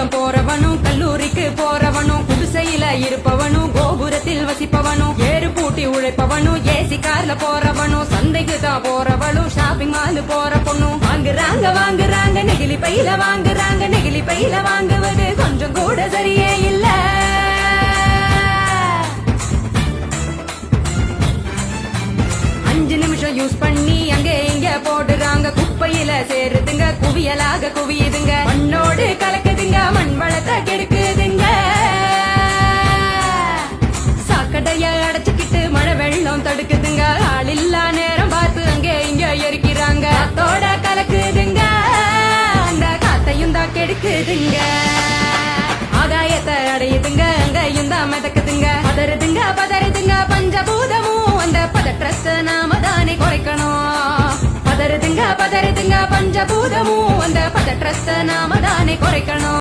பள்ளிக்கூடம் போறவனும் கல்லூரிக்கு போறவனும் குடிசையில இருப்பவனும் கோபுரத்தில் வசிப்பவனும் ஏறு பூட்டி உழைப்பவனும் ஏசி கார்ல போறவனும் சந்தைக்கு தான் போறவளும் ஷாப்பிங் மால் போற பொண்ணும் வாங்குறாங்க நெகிழி பையில வாங்குறாங்க நெகிழி பையில வாங்குவது கொஞ்சம் கூட சரியே இல்ல. அஞ்சு நிமிஷம் யூஸ் பண்ணி அங்க இங்க போடுறாங்க குப்பையில சேருதுங்க குவியலாக குவியுதுங்க மண்ணோடு கலக்குதுங்க மண் வளத்தை கெடுக்குதுங்க. சாக்கடைய அடைச்சுக்கிட்டு மழை வெள்ளம் தடுக்குதுங்க ஆள் இல்லா நேரம் பார்த்து அங்க இங்க எரிக்கிறாங்க காத்தோட கலக்குதுங்க அந்த காத்தையும் தான் கெடுக்குதுங்க. ஆகாயத்தை அடையுதுங்க அங்கேயும் தான் மிதக்குதுங்க பதறுதுங்க பஞ்சபூதமும் அந்த பதற்றத்தை நாம தானே குறைக்கணும். பதறுதுங்க பஞ்சபூதமும் அந்த பதற்றத்தை நாம தானே குறைக்கணும்.